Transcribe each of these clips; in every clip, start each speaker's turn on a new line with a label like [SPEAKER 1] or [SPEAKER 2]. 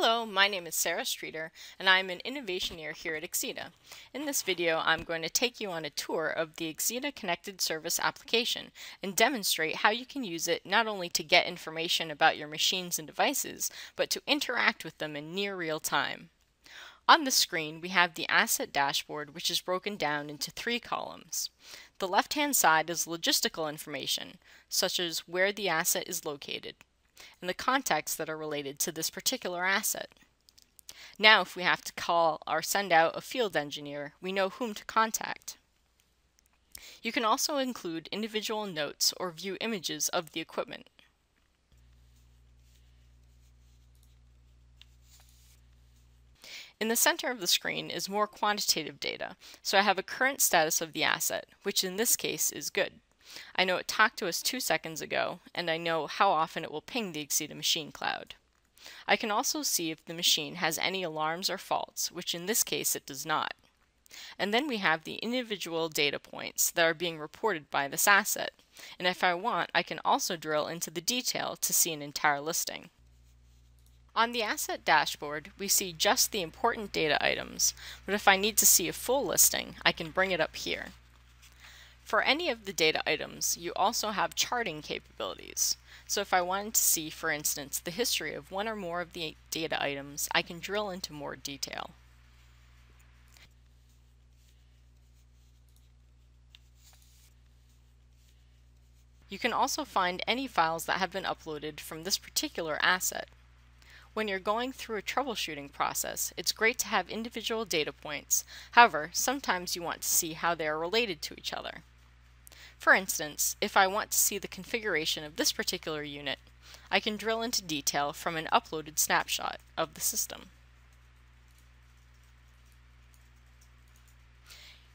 [SPEAKER 1] Hello, my name is Sarah Streeter, and I'm an Innovationeer here at Axeda. In this video, I'm going to take you on a tour of the Axeda Connected Service application and demonstrate how you can use it not only to get information about your machines and devices, but to interact with them in near real time. On the screen, we have the asset dashboard, which is broken down into 3 columns. The left-hand side is logistical information, such as where the asset is located, and the contacts that are related to this particular asset. Now, if we have to call or send out a field engineer, we know whom to contact. You can also include individual notes or view images of the equipment. In the center of the screen is more quantitative data, so I have a current status of the asset, which in this case is good. I know it talked to us 2 seconds ago, and I know how often it will ping the Axeda machine cloud. I can also see if the machine has any alarms or faults, which in this case it does not. And then we have the individual data points that are being reported by this asset, and if I want, I can also drill into the detail to see an entire listing. On the asset dashboard, we see just the important data items, but if I need to see a full listing, I can bring it up here. For any of the data items, you also have charting capabilities. So if I wanted to see, for instance, the history of one or more of the data items, I can drill into more detail. You can also find any files that have been uploaded from this particular asset. When you're going through a troubleshooting process, it's great to have individual data points. However, sometimes you want to see how they are related to each other. For instance, if I want to see the configuration of this particular unit, I can drill into detail from an uploaded snapshot of the system.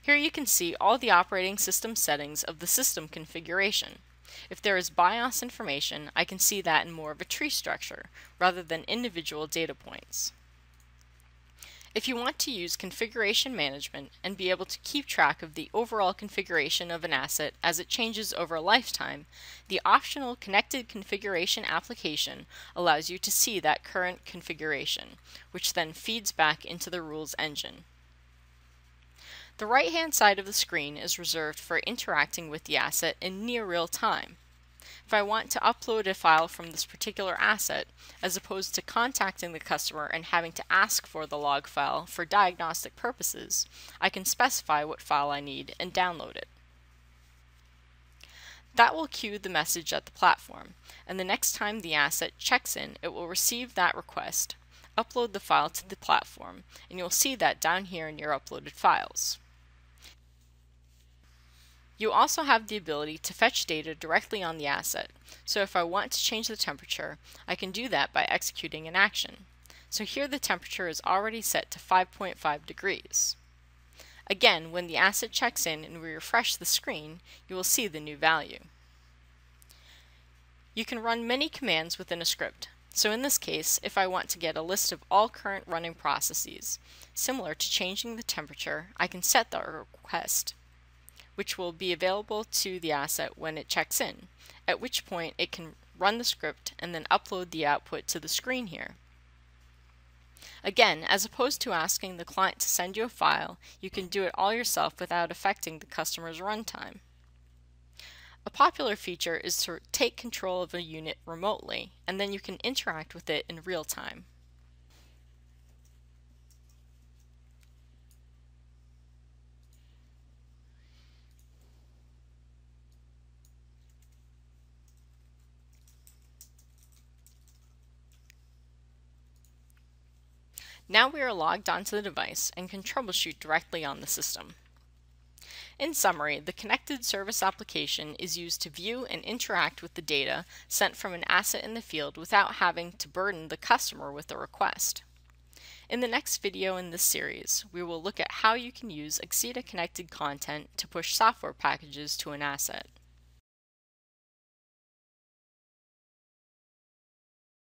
[SPEAKER 1] Here you can see all the operating system settings of the system configuration. If there is BIOS information, I can see that in more of a tree structure, rather than individual data points. If you want to use configuration management and be able to keep track of the overall configuration of an asset as it changes over a lifetime, the optional Connected Configuration application allows you to see that current configuration, which then feeds back into the rules engine. The right-hand side of the screen is reserved for interacting with the asset in near real time. If I want to upload a file from this particular asset, as opposed to contacting the customer and having to ask for the log file for diagnostic purposes, I can specify what file I need and download it. That will queue the message at the platform, and the next time the asset checks in, it will receive that request, upload the file to the platform, and you'll see that down here in your uploaded files. You also have the ability to fetch data directly on the asset, so if I want to change the temperature, I can do that by executing an action. So here the temperature is already set to 5.5 degrees. Again, when the asset checks in and we refresh the screen, you will see the new value. You can run many commands within a script. So in this case, if I want to get a list of all current running processes, similar to changing the temperature, I can set the request, which will be available to the asset when it checks in, at which point it can run the script and then upload the output to the screen here. Again, as opposed to asking the client to send you a file, you can do it all yourself without affecting the customer's runtime. A popular feature is to take control of a unit remotely, and then you can interact with it in real time. Now we are logged onto the device and can troubleshoot directly on the system. In summary, the Connected Service application is used to view and interact with the data sent from an asset in the field without having to burden the customer with a request. In the next video in this series, we will look at how you can use Axeda connected content to push software packages to an asset.